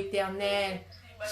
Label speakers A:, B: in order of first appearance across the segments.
A: l'Éternel.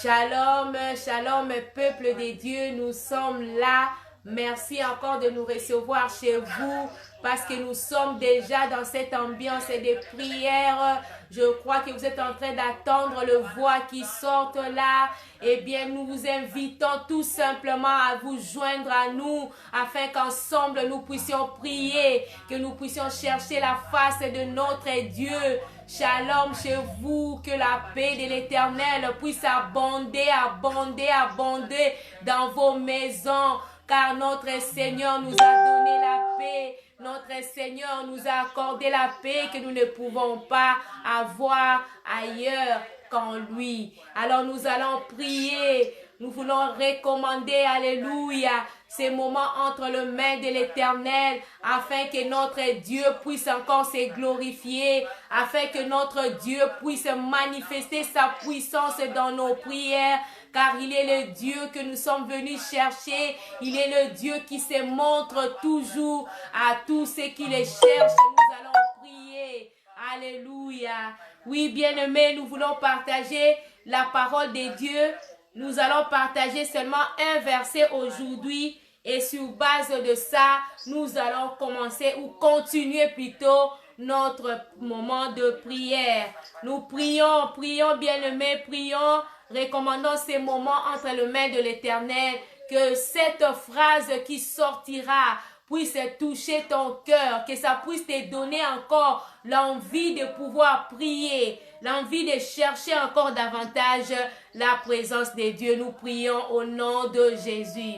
A: Shalom, shalom, peuple des dieux, nous sommes là. Merci encore de nous recevoir chez vous parce que nous sommes déjà dans cette ambiance de prière. Je crois que vous êtes en train d'attendre le voix qui sortent là. Eh bien, nous vous invitons tout simplement à vous joindre à nous afin qu'ensemble nous puissions prier, que nous puissions chercher la face de notre Dieu. Shalom chez vous, que la paix de l'Éternel puisse abonder, abonder, abonder dans vos maisons. Car notre Seigneur nous a donné la paix. Notre Seigneur nous a accordé la paix que nous ne pouvons pas avoir ailleurs qu'en lui. Alors nous allons prier. Nous voulons recommander, alléluia, ces moments entre les mains de l'Éternel, afin que notre Dieu puisse encore se glorifier, afin que notre Dieu puisse manifester sa puissance dans nos prières, car il est le Dieu que nous sommes venus chercher. Il est le Dieu qui se montre toujours à tous ceux qui le cherchent. Nous allons prier. Alléluia. Oui, bien-aimés, nous voulons partager la parole de Dieu. Nous allons partager seulement un verset aujourd'hui et sur base de ça, nous allons commencer ou continuer plutôt notre moment de prière. Nous prions, prions bien-aimés, prions, recommandons ces moments entre les mains de l'Éternel, que cette phrase qui sortira puisse toucher ton cœur, que ça puisse te donner encore l'envie de pouvoir prier, l'envie de chercher encore davantage la présence de Dieu. Nous prions au nom de Jésus.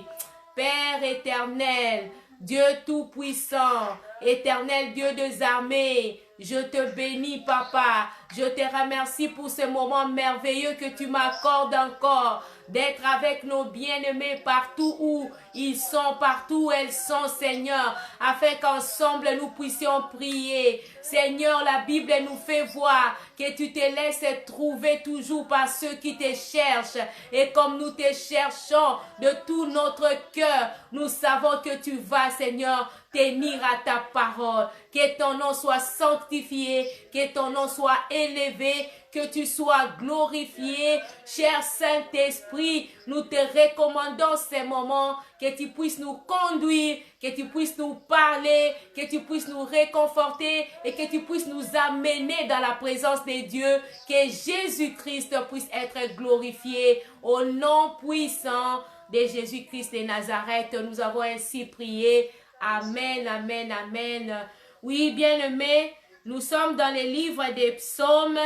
A: Père éternel, Dieu tout-puissant, éternel Dieu des armées, je te bénis, papa. Je te remercie pour ce moment merveilleux que tu m'accordes encore, d'être avec nos bien-aimés partout où ils sont, partout où elles sont, Seigneur, afin qu'ensemble nous puissions prier. Seigneur, la Bible nous fait voir que tu te laisses trouver toujours par ceux qui te cherchent. Et comme nous te cherchons de tout notre cœur, nous savons que tu vas, Seigneur, tenir à ta parole. Que ton nom soit sanctifié, que ton nom soit élevé, que tu sois glorifié. Cher Saint-Esprit, nous te recommandons ces moments, que tu puisses nous conduire, que tu puisses nous parler, que tu puisses nous réconforter et que tu puisses nous amener dans la présence de Dieu, que Jésus-Christ puisse être glorifié. Au nom puissant de Jésus-Christ de Nazareth, nous avons ainsi prié. Amen, amen, amen. Oui, bien-aimés, nous sommes dans le livre des psaumes.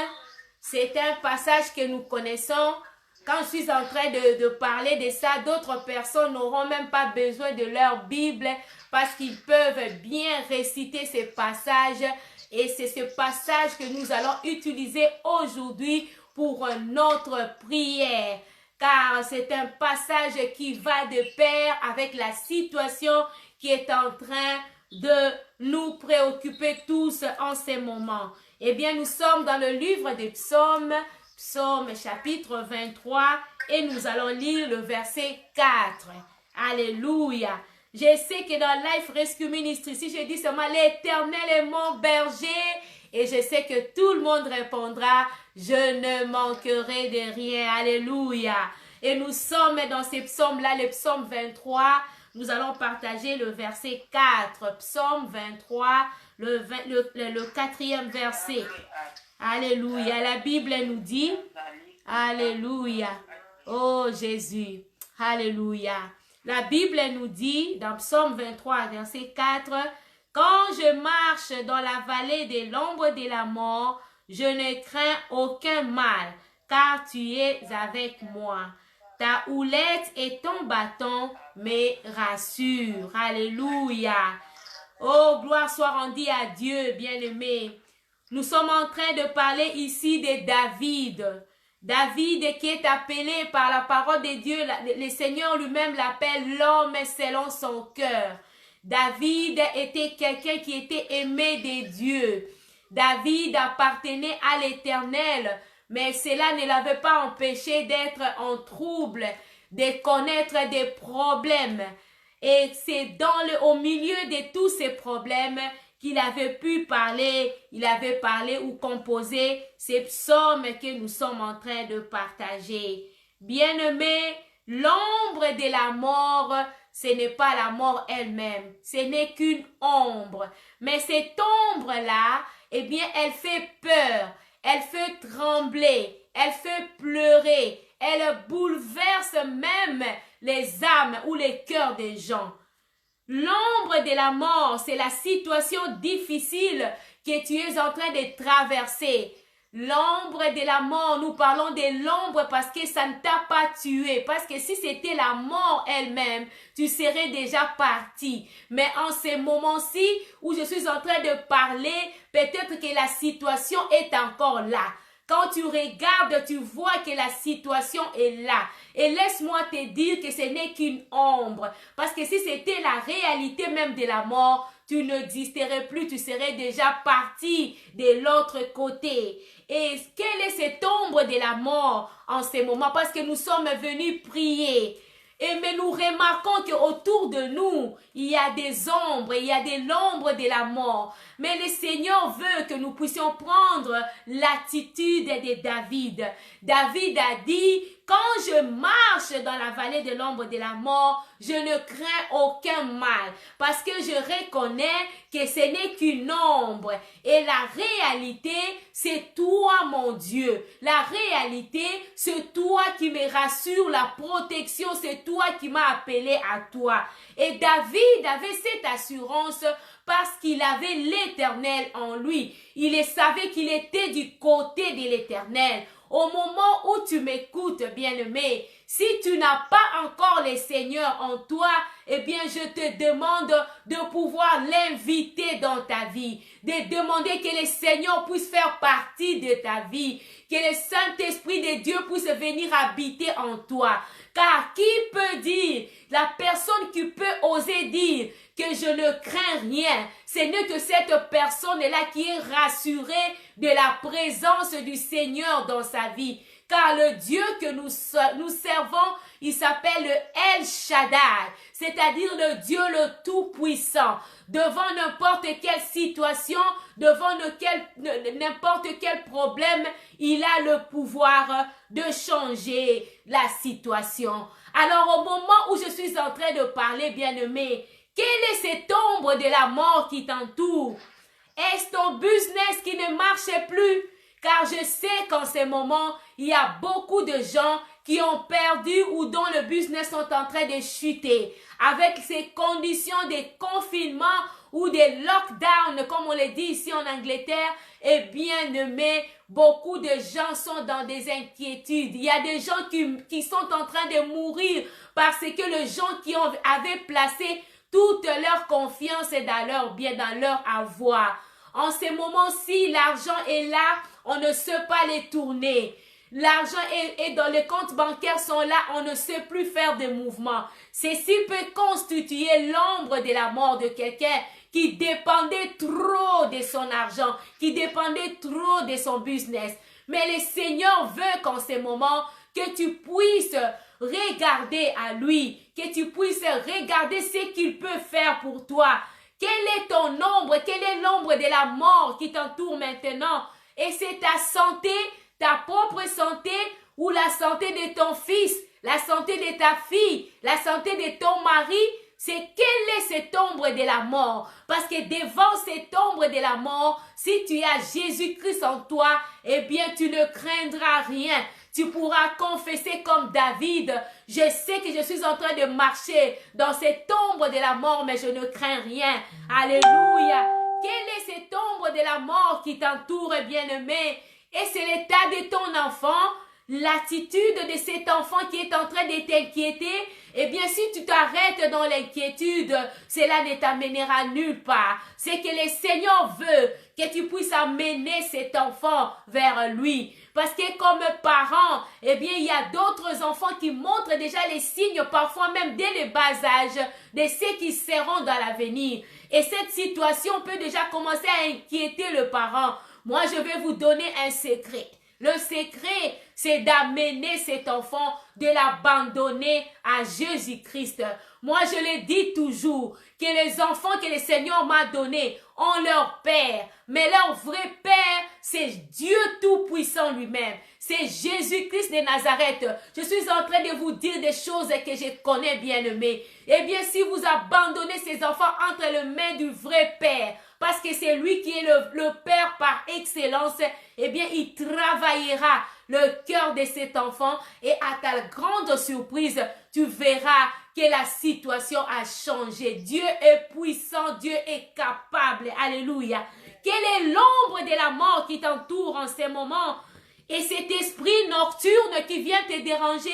A: C'est un passage que nous connaissons. Quand je suis en train de parler de ça, d'autres personnes n'auront même pas besoin de leur Bible parce qu'ils peuvent bien réciter ces passages. Et c'est ce passage que nous allons utiliser aujourd'hui pour notre prière. Car c'est un passage qui va de pair avec la situation qui est en train de nous préoccuper tous en ces moments. Eh bien, nous sommes dans le livre des psaumes, psaume chapitre 23, et nous allons lire le verset 4. Alléluia. Je sais que dans Life Rescue Ministry, si je dis seulement l'Éternel est mon berger, et je sais que tout le monde répondra, je ne manquerai de rien. Alléluia. Et nous sommes dans ces psaumes-là, le psaume 23. Nous allons partager le verset 4. Psaume 23, le quatrième verset. Alléluia. La Bible nous dit, alléluia. Oh Jésus. Alléluia. La Bible nous dit, dans Psaume 23, verset 4, « Quand je marche dans la vallée de l'ombre de la mort, je ne crains aucun mal, car tu es avec moi. Ta houlette et ton bâton me rassurent. » Alléluia. Oh, gloire soit rendue à Dieu, bien-aimé. Nous sommes en train de parler ici de David. David qui est appelé par la parole de Dieu, le Seigneur lui-même l'appelle l'homme selon son cœur. David était quelqu'un qui était aimé de Dieu. David appartenait à l'Éternel, mais cela ne l'avait pas empêché d'être en trouble, de connaître des problèmes. Et c'est au milieu de tous ces problèmes qu'il avait pu parler, il avait parlé ou composé ces psaumes que nous sommes en train de partager. Bien-aimés, l'ombre de la mort, ce n'est pas la mort elle-même, ce n'est qu'une ombre. Mais cette ombre-là, eh bien, elle fait peur, elle fait trembler, elle fait pleurer, elle bouleverse même les âmes ou les cœurs des gens. L'ombre de la mort, c'est la situation difficile que tu es en train de traverser. L'ombre de la mort, nous parlons de l'ombre parce que ça ne t'a pas tué. Parce que si c'était la mort elle-même, tu serais déjà parti. Mais en ces moments-ci où je suis en train de parler, peut-être que la situation est encore là. Quand tu regardes, tu vois que la situation est là. Et laisse-moi te dire que ce n'est qu'une ombre. Parce que si c'était la réalité même de la mort, tu n'existerais plus, tu serais déjà parti de l'autre côté. Et quelle est cette ombre de la mort en ce moment? Parce que nous sommes venus prier. Mais nous remarquons qu'autour de nous, il y a des ombres, il y a de l'ombre de la mort. Mais le Seigneur veut que nous puissions prendre l'attitude de David. David a dit, quand je marche dans la vallée de l'ombre de la mort, je ne crains aucun mal. Parce que je reconnais que ce n'est qu'une ombre. Et la réalité, c'est toi, mon Dieu. La réalité, c'est toi qui me rassure, la protection, c'est toi qui m'as appelé à toi. Et David avait cette assurance parce qu'il avait l'Éternel en lui. Il savait qu'il était du côté de l'Éternel. Au moment où tu m'écoutes, bien-aimé, si tu n'as pas encore le Seigneur en toi, eh bien, je te demande de pouvoir l'inviter dans ta vie, de demander que le Seigneur puisse faire partie de ta vie, que le Saint-Esprit de Dieu puisse venir habiter en toi. Car qui peut dire, la personne qui peut oser dire que je ne crains rien, ce n'est que cette personne-là qui est rassurée de la présence du Seigneur dans sa vie. Car le Dieu que nous servons, il s'appelle le El Shaddai, c'est-à-dire le Dieu le Tout-Puissant. Devant n'importe quelle situation, devant n'importe quel problème, il a le pouvoir de changer la situation. Alors au moment où je suis en train de parler, bien-aimé, quelle est cette ombre de la mort qui t'entoure? Est-ce ton business qui ne marche plus? Car je sais qu'en ce moment, il y a beaucoup de gens qui ont perdu ou dont le business sont en train de chuter. Avec ces conditions de confinement ou de lockdown, comme on le dit ici en Angleterre, eh bien, beaucoup de gens sont dans des inquiétudes. Il y a des gens qui sont en train de mourir parce que les gens qui avaient placé toute leur confiance dans leur bien, dans leur avoir. En ces moments-ci, l'argent est là, on ne sait pas les tourner. L'argent est dans les comptes bancaires sont là, on ne sait plus faire de mouvements. Ceci peut constituer l'ombre de la mort de quelqu'un qui dépendait trop de son argent, qui dépendait trop de son business. Mais le Seigneur veut qu'en ces moments, que tu puisses regarder à lui, que tu puisses regarder ce qu'il peut faire pour toi. Quelle est ton ombre? Quelle est l'ombre de la mort qui t'entoure maintenant? Et c'est ta santé, ta propre santé ou la santé de ton fils, la santé de ta fille, la santé de ton mari? C'est quelle est cette ombre de la mort? Parce que devant cette ombre de la mort, si tu as Jésus-Christ en toi, eh bien tu ne craindras rien. Tu pourras confesser comme David, je sais que je suis en train de marcher dans cette ombre de la mort, mais je ne crains rien. Alléluia. Quelle est cette ombre de la mort qui t'entoure, bien-aimé? Et c'est l'état de ton enfant, l'attitude de cet enfant qui est en train de t'inquiéter. Eh bien, si tu t'arrêtes dans l'inquiétude, cela ne t'amènera nulle part. C'est que le Seigneur veut que tu puisses amener cet enfant vers lui. Parce que comme parents, eh bien, il y a d'autres enfants qui montrent déjà les signes, parfois même dès le bas âge, de ceux qui seront dans l'avenir. Et cette situation peut déjà commencer à inquiéter le parent. Moi, je vais vous donner un secret. Le secret, c'est d'amener cet enfant, de l'abandonner à Jésus-Christ. Moi, je le dis toujours, que les enfants que le Seigneur m'a donnés, ont leur père. Mais leur vrai père, c'est Dieu Tout-Puissant lui-même. C'est Jésus-Christ de Nazareth. Je suis en train de vous dire des choses que je connais, bien-aimés. Eh bien, si vous abandonnez ces enfants entre les mains du vrai Père, parce que c'est lui qui est le Père par excellence, eh bien, il travaillera le cœur de cet enfant et à ta grande surprise, tu verras que la situation a changé. Dieu est puissant, Dieu est capable. Alléluia. Quelle est l'ombre de la mort qui t'entoure en ce moment? Et cet esprit nocturne qui vient te déranger,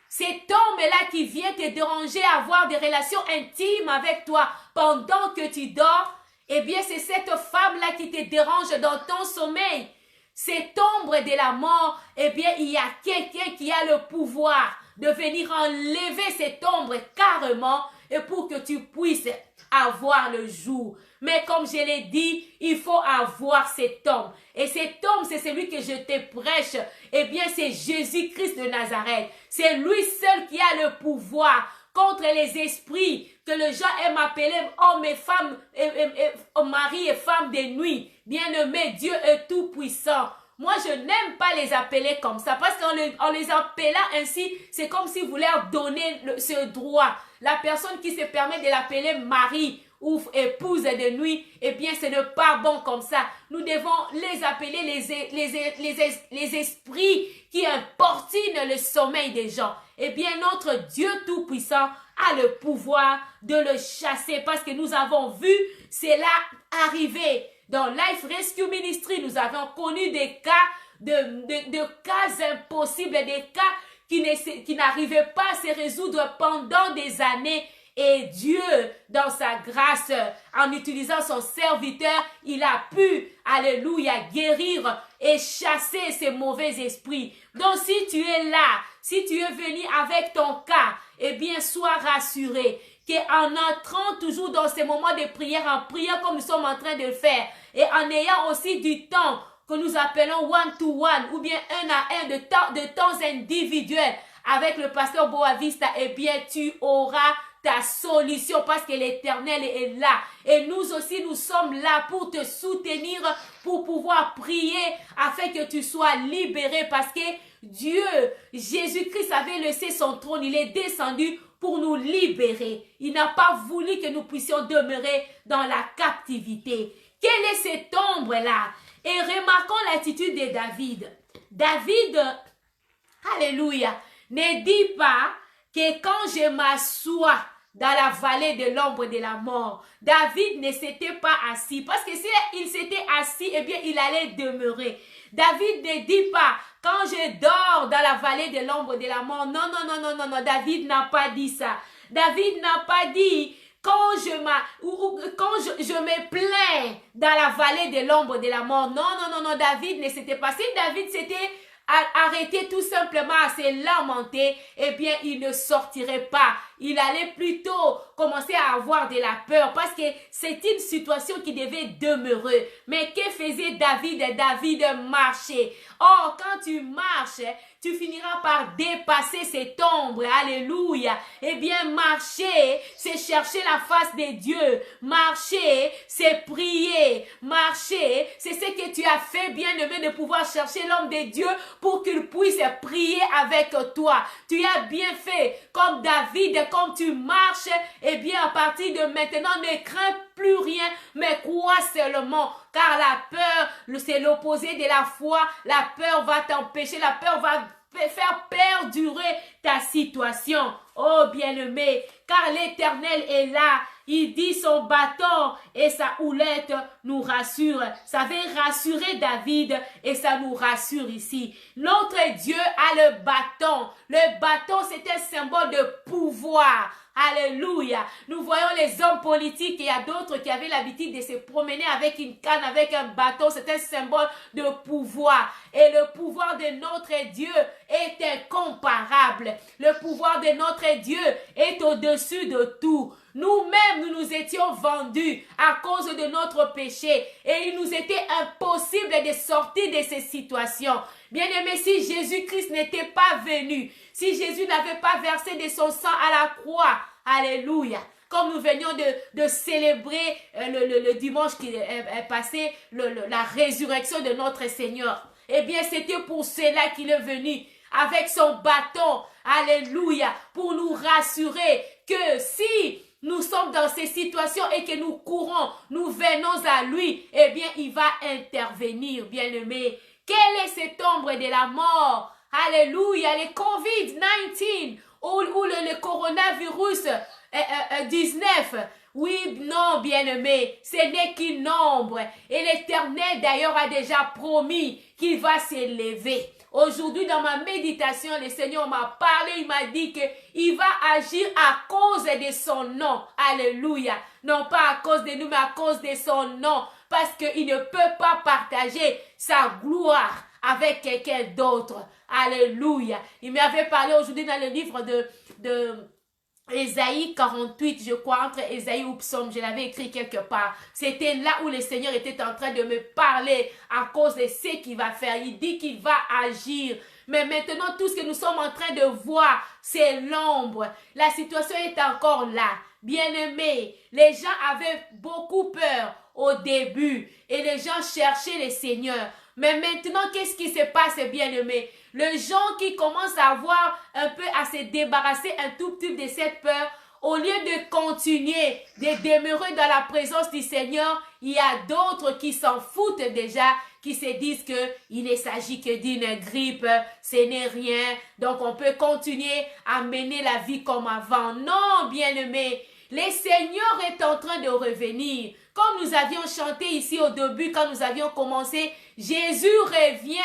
A: cet homme-là qui vient te déranger à avoir des relations intimes avec toi pendant que tu dors, eh bien c'est cette femme-là qui te dérange dans ton sommeil. Cette ombre de la mort, eh bien il y a quelqu'un qui a le pouvoir de venir enlever cette ombre carrément et pour que tu puisses avoir le jour. Mais comme je l'ai dit, il faut avoir cet homme. Et cet homme, c'est celui que je te prêche. Eh bien, c'est Jésus-Christ de Nazareth. C'est lui seul qui a le pouvoir contre les esprits que les gens aiment appeler hommes et femmes, mari et femme de nuit. Bien-aimé, Dieu est tout puissant. Moi, je n'aime pas les appeler comme ça parce qu'en les appelant ainsi, c'est comme si vous leur donnez ce droit. La personne qui se permet de l'appeler mari ou épouse de nuit, eh bien, ce n'est pas bon comme ça. Nous devons les appeler les esprits qui importunent le sommeil des gens. Eh bien, notre Dieu Tout-Puissant a le pouvoir de le chasser parce que nous avons vu cela arriver. Dans Life Rescue Ministry, nous avons connu des cas, de cas impossibles, des cas qui n'arrivaient pas à se résoudre pendant des années. Et Dieu, dans sa grâce, en utilisant son serviteur, il a pu, alléluia, guérir et chasser ces mauvais esprits. Donc, si tu es là, si tu es venu avec ton cas, eh bien, sois rassuré qu'en entrant toujours dans ces moments de prière, en priant comme nous sommes en train de le faire, et en ayant aussi du temps que nous appelons one-to-one, ou bien un à un de temps individuel avec le pasteur Boavista, eh bien, tu auras ta solution parce que l'Éternel est là. Et nous aussi, nous sommes là pour te soutenir, pour pouvoir prier afin que tu sois libéré parce que Dieu, Jésus-Christ avait laissé son trône, il est descendu pour nous libérer. Il n'a pas voulu que nous puissions demeurer dans la captivité. Quelle est cette ombre-là? Et remarquons l'attitude de David. David, alléluia, ne dit pas que quand je m'assois dans la vallée de l'ombre de la mort, David ne s'était pas assis. Parce que s'il s'était assis, eh bien, il allait demeurer. David ne dit pas, quand je dors dans la vallée de l'ombre de la mort. Non, non, non, non, non, non. David n'a pas dit ça. David n'a pas dit, quand je me plains dans la vallée de l'ombre de la mort. Non, non, non, non. David ne s'était pas. Si David s'était arrêté tout simplement à se lamenter, eh bien, il ne sortirait pas. Il allait plutôt commencer à avoir de la peur parce que c'est une situation qui devait demeurer. Mais que faisait David? David marchait. Or, quand tu marches, tu finiras par dépasser cette ombre. Alléluia. Eh bien, marcher, c'est chercher la face de Dieu. Marcher, c'est prier. Marcher, c'est ce que tu as fait, bien-aimé, de pouvoir chercher l'homme de Dieu pour qu'il puisse prier avec toi. Tu as bien fait, comme David, comme tu marches, eh bien, à partir de maintenant, ne crains plus rien, mais crois seulement, car la peur, c'est l'opposé de la foi. La peur va t'empêcher, la peur va faire perdurer ta situation. Oh bien-aimé, car l'Éternel est là. Il dit son bâton et sa houlette nous rassurent. Ça veut rassurer David et ça nous rassure ici. Notre Dieu a le bâton. Le bâton, c'est un symbole de pouvoir. Alléluia. Nous voyons les hommes politiques et il y a d'autres qui avaient l'habitude de se promener avec une canne, avec un bâton. C'est un symbole de pouvoir. Et le pouvoir de notre Dieu est incomparable. Le pouvoir de notre Dieu est au-dessus de tout. Nous-mêmes, nous étions vendus à cause de notre péché et il nous était impossible de sortir de ces situations. Bien-aimés, si Jésus-Christ n'était pas venu, si Jésus n'avait pas versé de son sang à la croix, alléluia, comme nous venions de célébrer le dimanche qui est passé, la résurrection de notre Seigneur. Eh bien, c'était pour cela qu'il est venu avec son bâton, alléluia, pour nous rassurer que si nous sommes dans ces situations et que nous courons, nous venons à lui, eh bien, il va intervenir, bien-aimés. Quelle est cette ombre de la mort? Alléluia, le COVID-19 ou le coronavirus 19. Oui, non, bien-aimé, ce n'est qu'une ombre. Et l'Éternel, d'ailleurs, a déjà promis qu'il va s'élever. Aujourd'hui, dans ma méditation, le Seigneur m'a parlé, il m'a dit qu'il va agir à cause de son nom. Alléluia. Non pas à cause de nous, mais à cause de son nom. Parce qu'il ne peut pas partager sa gloire avec quelqu'un d'autre. Alléluia. Il m'avait parlé aujourd'hui dans le livre de Ésaïe 48, je crois, entre Ésaïe ou Psaume, je l'avais écrit quelque part. C'était là où le Seigneur était en train de me parler à cause de ce qu'il va faire. Il dit qu'il va agir. Mais maintenant, tout ce que nous sommes en train de voir, c'est l'ombre. La situation est encore là. Bien-aimés, les gens avaient beaucoup peur au début et les gens cherchaient le Seigneur. Mais maintenant, qu'est-ce qui se passe, bien-aimés? Les gens qui commencent à avoir un peu, à se débarrasser un tout petit peu de cette peur, au lieu de continuer, de demeurer dans la présence du Seigneur, il y a d'autres qui s'en foutent déjà, qui se disent qu'il ne s'agit que d'une grippe, ce n'est rien, donc on peut continuer à mener la vie comme avant. Non, bien-aimés, le Seigneur est en train de revenir. Comme nous avions chanté ici au début, quand nous avions commencé, Jésus revient,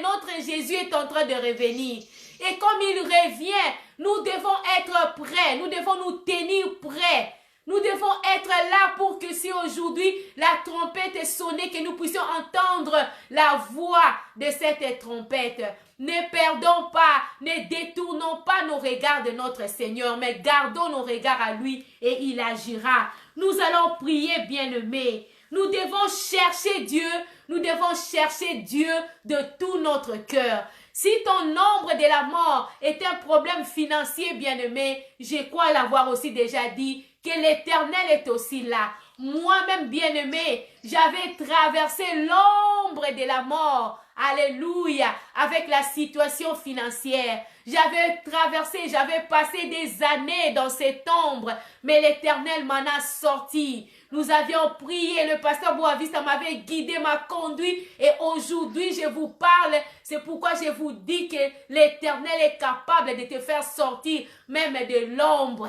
A: notre Jésus est en train de revenir. Et comme il revient, nous devons être prêts, nous devons nous tenir prêts. Nous devons être là pour que si aujourd'hui la trompette est sonnée, que nous puissions entendre la voix de cette trompette. Ne perdons pas, ne détournons pas nos regards de notre Seigneur, mais gardons nos regards à lui et il agira. Nous allons prier, bien-aimés. Nous devons chercher Dieu, nous devons chercher Dieu de tout notre cœur. Si ton ombre de la mort est un problème financier, bien-aimé, je crois l'avoir aussi déjà dit, que l'Éternel est aussi là. Moi-même, bien-aimé, j'avais traversé l'ombre de la mort. Alléluia, avec la situation financière. J'avais traversé, j'avais passé des années dans cette ombre, mais l'Éternel m'en a sorti. Nous avions prié, le pasteur Boavista m'avait guidé, m'a conduit et aujourd'hui je vous parle. C'est pourquoi je vous dis que l'Éternel est capable de te faire sortir même de l'ombre.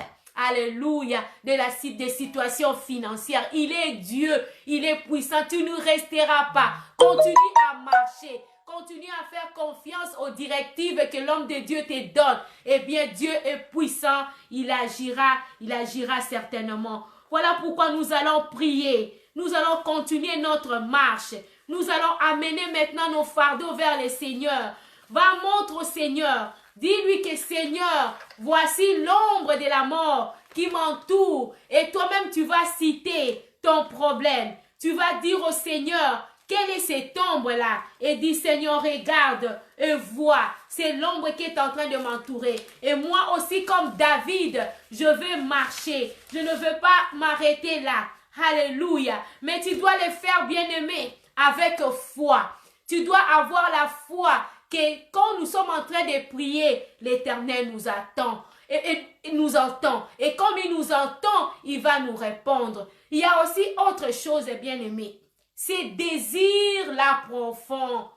A: Alléluia, des situations financières. Il est Dieu, il est puissant, tu ne resteras pas. Continue à marcher, continue à faire confiance aux directives que l'homme de Dieu te donne. Eh bien, Dieu est puissant, il agira certainement. Voilà pourquoi nous allons prier, nous allons continuer notre marche. Nous allons amener maintenant nos fardeaux vers le Seigneur. Va montre au Seigneur. Dis-lui que Seigneur, voici l'ombre de la mort qui m'entoure. Et toi-même, tu vas citer ton problème. Tu vas dire au Seigneur, quelle est cette ombre-là? Et dis, Seigneur, regarde et vois. C'est l'ombre qui est en train de m'entourer. Et moi aussi, comme David, je veux marcher. Je ne veux pas m'arrêter là. Alléluia. Mais tu dois le faire, bien-aimé, avec foi. Tu dois avoir la foi que quand nous sommes en train de prier, l'Éternel nous attend et nous entend. Et comme il nous entend, il va nous répondre. Il y a aussi autre chose, bien-aimé. Ces désirs-là profonds.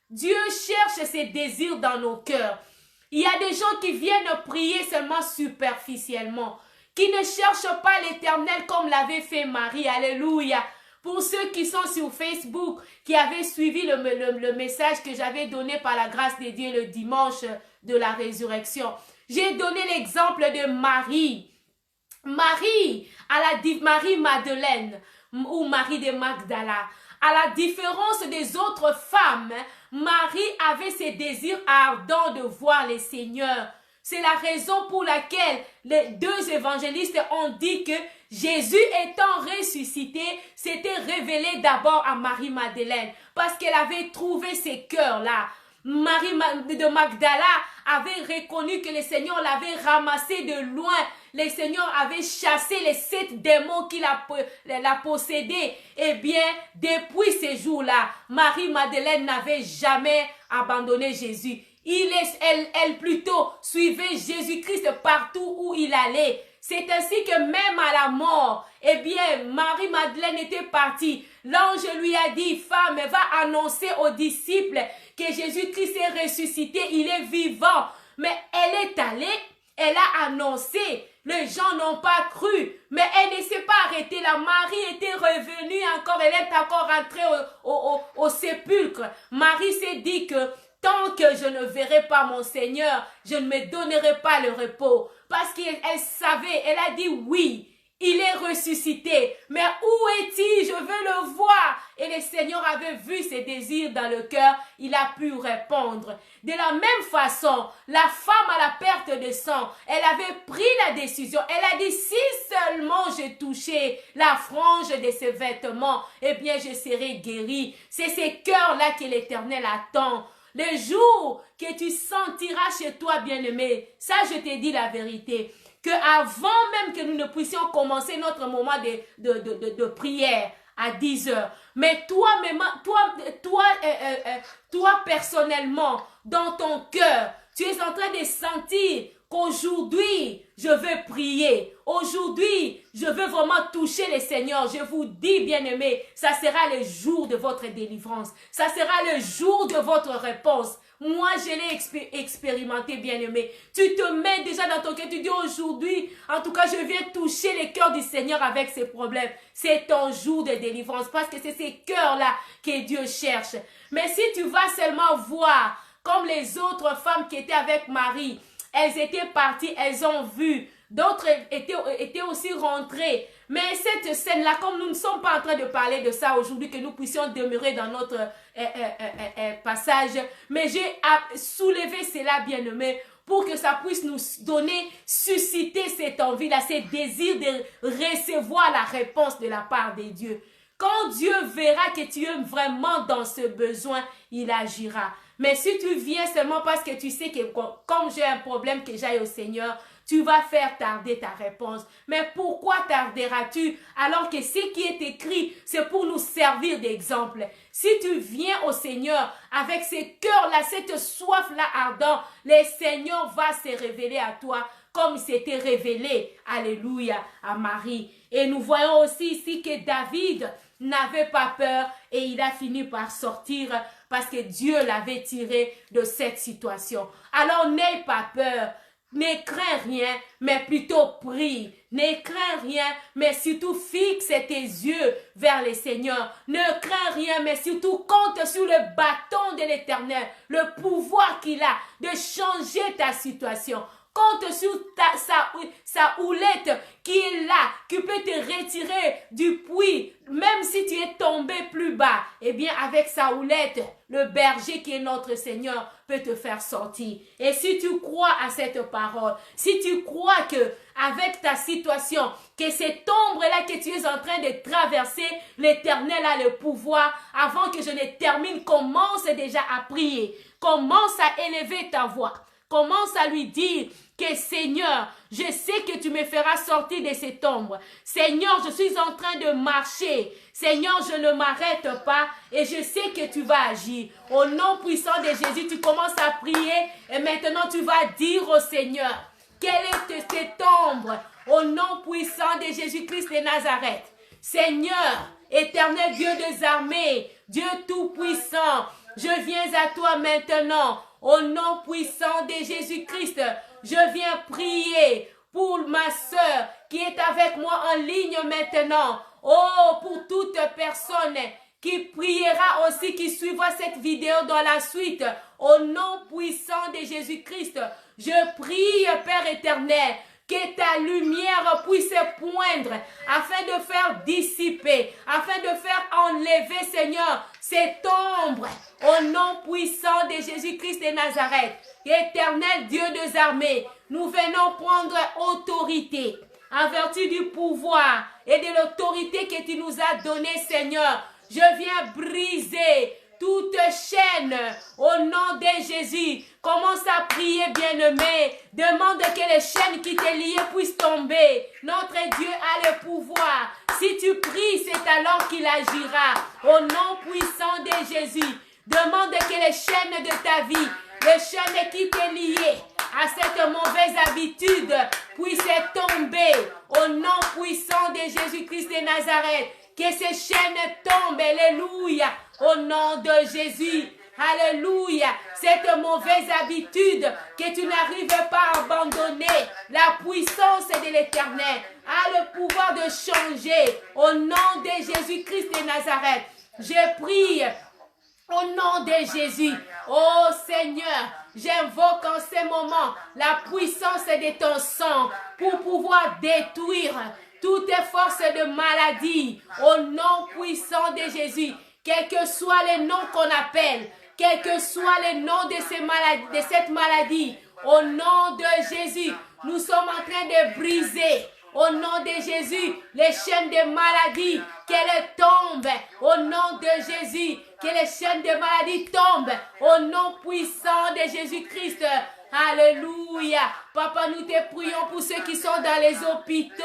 A: Dieu cherche ces désirs dans nos cœurs. Il y a des gens qui viennent prier seulement superficiellement, qui ne cherchent pas l'Éternel comme l'avait fait Marie. Alléluia. Pour ceux qui sont sur Facebook, qui avaient suivi le message que j'avais donné par la grâce de Dieu le dimanche de la résurrection, j'ai donné l'exemple de Marie. Marie Madeleine ou Marie de Magdala. À la différence des autres femmes, Marie avait ses désirs ardents de voir le Seigneur. C'est la raison pour laquelle les deux évangélistes ont dit que Jésus étant ressuscité, s'était révélé d'abord à Marie-Madeleine parce qu'elle avait trouvé ces cœurs-là. Marie de Magdala avait reconnu que le Seigneur l'avait ramassé de loin. Le Seigneur avait chassé les 7 démons qui l'a possédé. Eh bien, depuis ces jours-là, Marie-Madeleine n'avait jamais abandonné Jésus. Elle plutôt suivait Jésus-Christ partout où il allait. C'est ainsi que même à la mort, eh bien, Marie-Madeleine était partie. L'ange lui a dit, femme, va annoncer aux disciples que Jésus-Christ est ressuscité, il est vivant. Mais elle est allée, elle a annoncé. Les gens n'ont pas cru, mais elle ne s'est pas arrêtée là. Marie était revenue encore, elle est encore rentrée au sépulcre. Marie s'est dit que tant que je ne verrai pas mon Seigneur, je ne me donnerai pas le repos. Parce qu'elle savait, elle a dit oui, il est ressuscité. Mais où est-il? Je veux le voir. Et le Seigneur avait vu ses désirs dans le cœur, il a pu répondre. De la même façon, la femme à la perte de sang, elle avait pris la décision. Elle a dit, si seulement je touchais la frange de ses vêtements, eh bien je serai guérie. C'est ces cœurs-là que l'Éternel attend. Le jour que tu sentiras chez toi, bien-aimé, ça je te dis la vérité, que avant même que nous ne puissions commencer notre moment de prière à 10 heures, mais toi personnellement, dans ton cœur, tu es en train de sentir qu'aujourd'hui, je veux prier. Aujourd'hui, je veux vraiment toucher le Seigneur. Je vous dis, bien-aimés, ça sera le jour de votre délivrance. Ça sera le jour de votre réponse. Moi, je l'ai expérimenté, bien-aimé. Tu te mets déjà dans ton cœur, tu dis aujourd'hui, en tout cas, je viens toucher les cœurs du Seigneur avec ses problèmes. C'est ton jour de délivrance parce que c'est ces cœurs-là que Dieu cherche. Mais si tu vas seulement voir, comme les autres femmes qui étaient avec Marie, elles étaient parties, elles ont vu. D'autres étaient aussi rentrées. Mais cette scène-là, comme nous ne sommes pas en train de parler de ça aujourd'hui, que nous puissions demeurer dans notre passage, mais j'ai soulevé cela, bien-aimé, pour que ça puisse nous donner, susciter cette envie-là, ce désir de recevoir la réponse de la part de Dieu. Quand Dieu verra que tu es vraiment dans ce besoin, il agira. Mais si tu viens seulement parce que tu sais que comme j'ai un problème, que j'aille au Seigneur, tu vas faire tarder ta réponse. Mais pourquoi tarderas-tu alors que ce qui est écrit, c'est pour nous servir d'exemple? Si tu viens au Seigneur avec ce cœur-là, cette soif-là ardente, le Seigneur va se révéler à toi comme il s'était révélé, alléluia, à Marie. Et nous voyons aussi ici que David n'avait pas peur et il a fini par sortir parce que Dieu l'avait tiré de cette situation. Alors n'aie pas peur. Ne crains rien, mais plutôt prie. Ne crains rien, mais surtout fixe tes yeux vers le Seigneur. Ne crains rien, mais surtout compte sur le bâton de l'Éternel, le pouvoir qu'il a de changer ta situation. Compte sur sa houlette qui est là, qui peut te retirer du puits, même si tu es tombé plus bas. Eh bien, avec sa houlette, le berger qui est notre Seigneur peut te faire sortir. Et si tu crois à cette parole, si tu crois que avec ta situation, que cette ombre-là que tu es en train de traverser, l'Éternel a le pouvoir. Avant que je ne termine, commence déjà à prier. Commence à élever ta voix. Commence à lui dire que Seigneur, je sais que tu me feras sortir de cette ombre. Seigneur, je suis en train de marcher. Seigneur, je ne m'arrête pas et je sais que tu vas agir. Au nom puissant de Jésus, tu commences à prier et maintenant tu vas dire au Seigneur, quelle est cette ombre? Au nom puissant de Jésus-Christ de Nazareth. Seigneur, éternel Dieu des armées, Dieu tout-puissant, je viens à toi maintenant. Au nom puissant de Jésus-Christ, je viens prier pour ma sœur qui est avec moi en ligne maintenant. Oh, pour toute personne qui priera aussi, qui suivra cette vidéo dans la suite. Au nom puissant de Jésus-Christ, je prie, Père éternel, que ta lumière puisse poindre afin de faire dissiper, afin de faire enlever, Seigneur, cette ombre. Au nom puissant de Jésus-Christ de Nazareth, éternel Dieu des armées, nous venons prendre autorité en vertu du pouvoir et de l'autorité que tu nous as donnée, Seigneur. Je viens briser toute chaîne au nom de Jésus. Commence à prier prier, bien-aimé. Demande que les chaînes qui t'est liées puissent tomber. Notre Dieu a le pouvoir. Si tu pries, c'est alors qu'il agira. Au nom puissant de Jésus, demande que les chaînes de ta vie, les chaînes qui t'est liées à cette mauvaise habitude puissent tomber. Au nom puissant de Jésus-Christ de Nazareth, que ces chaînes tombent. Alléluia. Au nom de Jésus. Alléluia. Cette mauvaise habitude que tu n'arrives pas à abandonner, la puissance de l'Éternel a le pouvoir de changer. Au nom de Jésus-Christ de Nazareth, je prie au nom de Jésus. Oh Seigneur, j'invoque en ce moment la puissance de ton sang pour pouvoir détruire toutes forces de maladie. Au nom puissant de Jésus, quels que soient les noms qu'on appelle, quel que soit le nom de cette maladie, au nom de Jésus, nous sommes en train de briser, au nom de Jésus, les chaînes de maladie, qu'elles tombent, au nom de Jésus, que les chaînes de maladie tombent, au nom puissant de Jésus-Christ. Alléluia. Papa, nous te prions pour ceux qui sont dans les hôpitaux.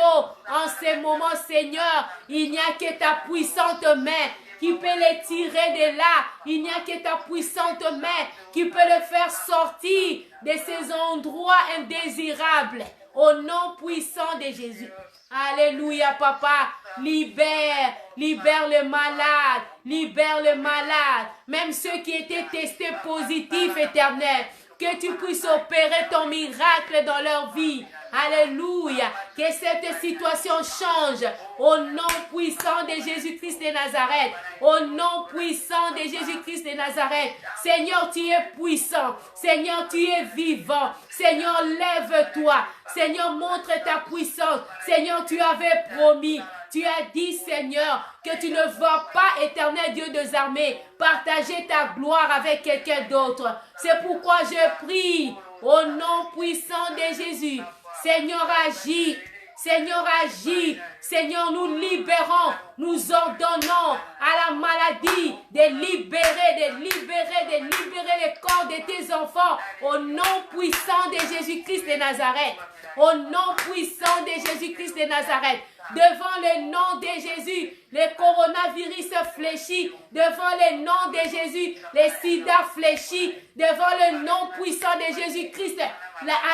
A: En ce moment, Seigneur, il n'y a que ta puissante main qui peut les tirer de là. Il n'y a que ta puissante main qui peut les faire sortir de ces endroits indésirables. Au nom puissant de Jésus. Alléluia, papa. Libère le malade. Libère le malade. Même ceux qui étaient testés positifs, Éternel. Que tu puisses opérer ton miracle dans leur vie. Alléluia. Que cette situation change. Au nom puissant de Jésus-Christ de Nazareth. Au nom puissant de Jésus-Christ de Nazareth. Seigneur, tu es puissant. Seigneur, tu es vivant. Seigneur, lève-toi. Seigneur, montre ta puissance. Seigneur, tu avais promis. Tu as dit, Seigneur, que tu ne vas pas, éternel Dieu des armées, partager ta gloire avec quelqu'un d'autre. C'est pourquoi je prie au nom puissant de Jésus. Seigneur, agis. Seigneur, agis. Seigneur, nous libérons, nous ordonnons à la maladie de libérer le corps de tes enfants au nom puissant de Jésus-Christ de Nazareth. Au nom puissant de Jésus-Christ de Nazareth. Devant le nom de Jésus, le coronavirus fléchit. Devant le nom de Jésus, le sida fléchit. Devant le nom puissant de Jésus-Christ,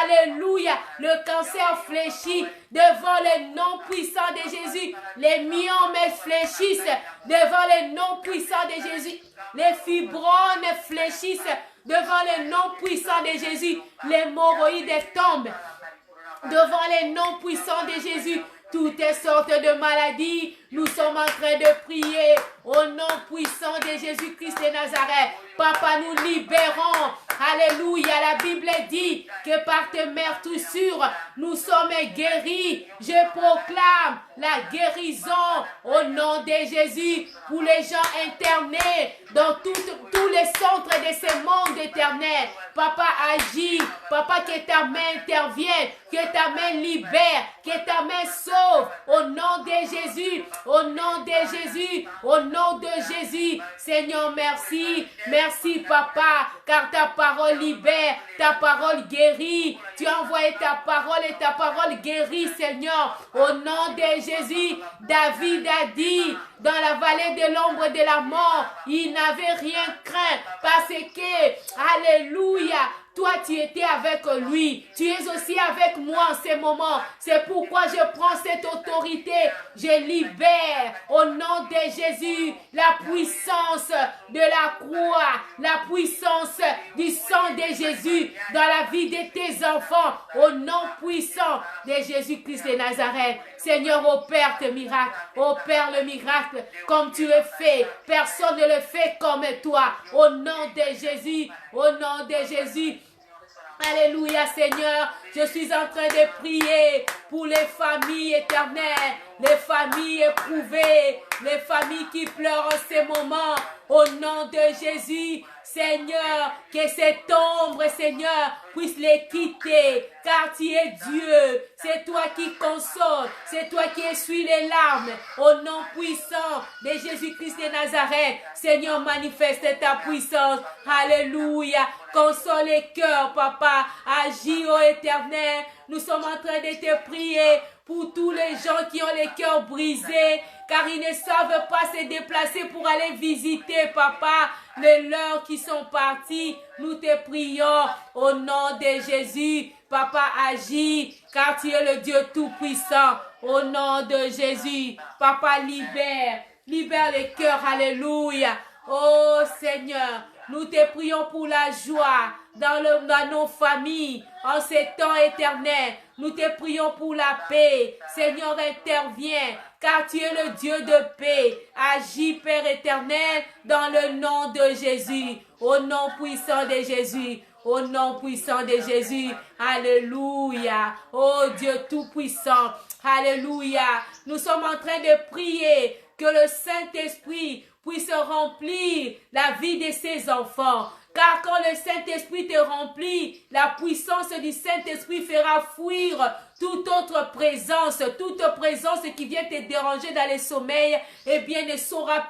A: alléluia, le cancer fléchit. Devant le nom puissant de Jésus, les myomes fléchissent. Devant le nom puissant de Jésus, les fibromes fléchissent. Devant le nom puissant de Jésus, les hémorroïdes tombent. Devant les noms puissants de Jésus, toutes sortes de maladies, nous sommes en train de prier au nom puissant de Jésus-Christ de Nazareth. Papa, nous libérons. Alléluia. La Bible dit que par tes meurtrissures, nous sommes guéris. Je proclame la guérison au nom de Jésus pour les gens internés dans tous les centres de ce monde éternel. Papa, agis. Papa, que ta main intervienne, que ta main libère, que ta main sauve au nom de Jésus. Au nom de Jésus, au nom de Jésus, Seigneur, merci, merci papa, car ta parole libère, ta parole guérit, tu as envoyé ta parole et ta parole guérit, Seigneur, au nom de Jésus. David a dit, dans la vallée de l'ombre de la mort, il n'avait rien craint, parce que, alléluia, toi, tu étais avec lui. Tu es aussi avec moi en ce moment. C'est pourquoi je prends cette autorité. Je libère au nom de Jésus la puissance de la croix, la puissance du sang de Jésus dans la vie de tes enfants. Au nom puissant de Jésus-Christ de Nazareth. Seigneur, opère tes miracles. Opère le miracle comme tu le fais. Personne ne le fait comme toi. Au nom de Jésus. Au nom de Jésus. Alléluia, Seigneur. Je suis en train de prier pour les familles éternelles, les familles éprouvées, les familles qui pleurent en ce moment. Au nom de Jésus, Seigneur, que cette ombre, Seigneur, puisse les quitter, car tu es Dieu. C'est toi qui consoles, c'est toi qui essuies les larmes. Au nom puissant de Jésus-Christ de Nazareth, Seigneur, manifeste ta puissance. Alléluia. console les cœurs, papa. Agis, ô Éternel. Nous sommes en train de te prier pour tous les gens qui ont les cœurs brisés, car ils ne savent pas se déplacer pour aller visiter, papa, les leurs qui sont partis. Nous te prions au nom de Jésus. Papa, agis, car tu es le Dieu Tout-Puissant. Au nom de Jésus, papa, libère les cœurs. Alléluia. Oh Seigneur, nous te prions pour la joie dans nos familles, en ces temps éternels. Nous te prions pour la paix. Seigneur, interviens, car tu es le Dieu de paix. Agis, Père éternel, dans le nom de Jésus. Au nom puissant de Jésus. Au nom puissant de Jésus. Alléluia. Oh Dieu Tout-Puissant. Alléluia. Nous sommes en train de prier que le Saint-Esprit puisse remplir la vie de ses enfants. Car quand le Saint-Esprit te remplit, la puissance du Saint-Esprit fera fuir toute autre présence qui vient te déranger dans les sommeils, eh bien n'aura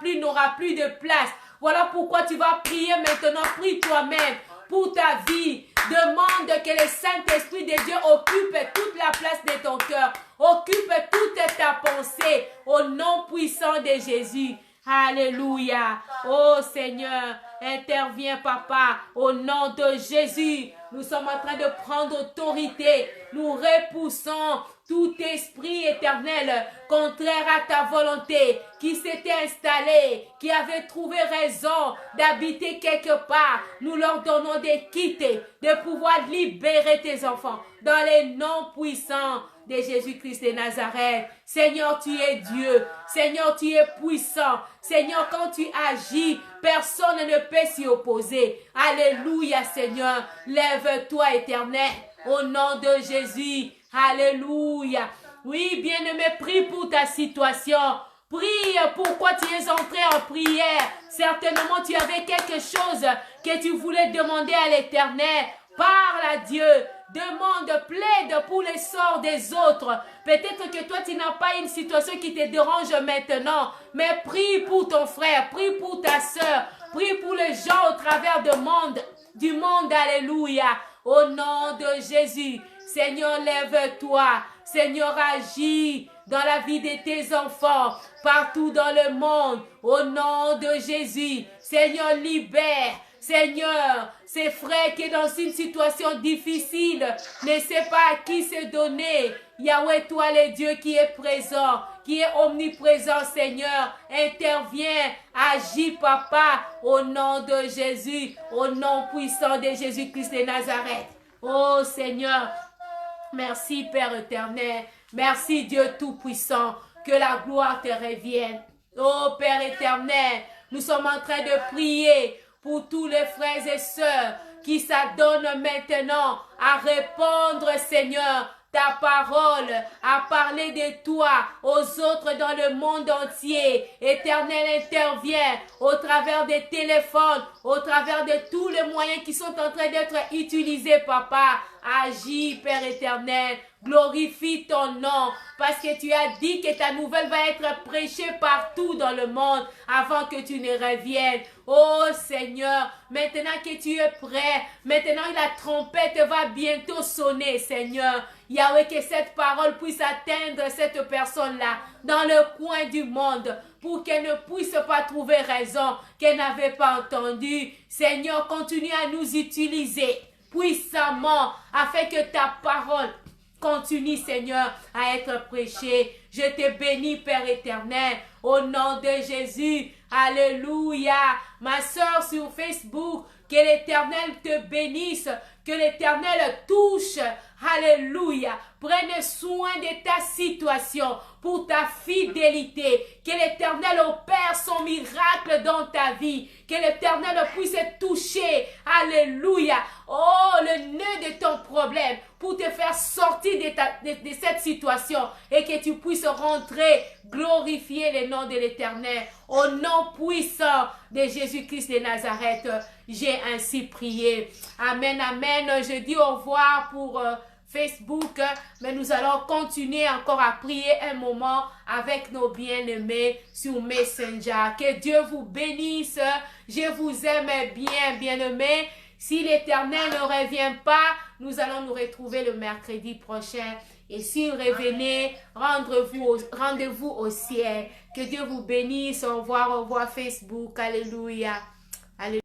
A: plus de place. Voilà pourquoi tu vas prier maintenant. Prie toi-même pour ta vie. Demande que le Saint-Esprit de Dieu occupe toute la place de ton cœur. Occupe toute ta pensée au nom puissant de Jésus. Alléluia. Oh Seigneur, interviens papa au nom de Jésus. Nous sommes en train de prendre autorité. Nous repoussons tout esprit éternel contraire à ta volonté qui s'était installé, qui avait trouvé raison d'habiter quelque part. Nous leur donnons de quitter, de pouvoir libérer tes enfants dans les noms puissants de Jésus-Christ de Nazareth. Seigneur, tu es Dieu. Seigneur, tu es puissant. Seigneur, quand tu agis, personne ne peut s'y opposer. Alléluia, Seigneur. Lève-toi, éternel, au nom de Jésus. Alléluia. Oui, bien-aimé, prie pour ta situation. Prie pourquoi tu es entré en prière. Certainement, tu avais quelque chose que tu voulais demander à l'Éternel. Parle à Dieu. Demande, plaide pour les sorts des autres. Peut-être que toi, tu n'as pas une situation qui te dérange maintenant. Mais prie pour ton frère, prie pour ta soeur, prie pour les gens au travers du monde. Alléluia. Au nom de Jésus. Seigneur, lève-toi. Seigneur, agis dans la vie de tes enfants, partout dans le monde. Au nom de Jésus. Seigneur, libère. Seigneur, ces frères qui est dans une situation difficile, ne sait pas à qui se donner. Yahweh, toi le Dieu qui est présent, qui est omniprésent, Seigneur, interviens, agis, papa, au nom de Jésus, au nom puissant de Jésus-Christ de Nazareth. Oh Seigneur, merci Père éternel, merci Dieu tout-puissant, que la gloire te revienne. Oh Père éternel, nous sommes en train de prier pour tous les frères et sœurs qui s'adonnent maintenant à répondre, Seigneur, ta parole, à parler de toi aux autres dans le monde entier. Éternel, intervient au travers des téléphones, au travers de tous les moyens qui sont en train d'être utilisés, papa. Agis, Père éternel. Glorifie ton nom parce que tu as dit que ta nouvelle va être prêchée partout dans le monde avant que tu ne reviennes. Oh Seigneur, maintenant que tu es prêt, maintenant la trompette va bientôt sonner, Seigneur. Yahweh, que cette parole puisse atteindre cette personne-là dans le coin du monde pour qu'elle ne puisse pas trouver raison qu'elle n'avait pas entendu. Seigneur, continue à nous utiliser puissamment afin que ta parole continue, Seigneur, à être prêchée. Je te bénis, Père éternel, au nom de Jésus. Alléluia. Ma soeur sur Facebook, que l'Éternel te bénisse, que l'Éternel touche. Alléluia. Prenne soin de ta situation pour ta fidélité. Que l'Éternel opère son miracle dans ta vie. Que l'Éternel puisse toucher. Alléluia. Oh, le nœud de ton problème pour te faire sortir de cette situation et que tu puisses rentrer, glorifier le nom de l'Éternel. Au nom puissant de Jésus-Christ de Nazareth, j'ai ainsi prié. Amen, amen. Je dis au revoir pour Facebook, mais nous allons continuer encore à prier un moment avec nos bien-aimés sur Messenger. Que Dieu vous bénisse. Je vous aime bien, bien-aimés. Si l'Éternel ne revient pas, nous allons nous retrouver le mercredi prochain. Et s'il revenait, rendez-vous au ciel. Que Dieu vous bénisse. Au revoir Facebook. Alléluia. Alléluia.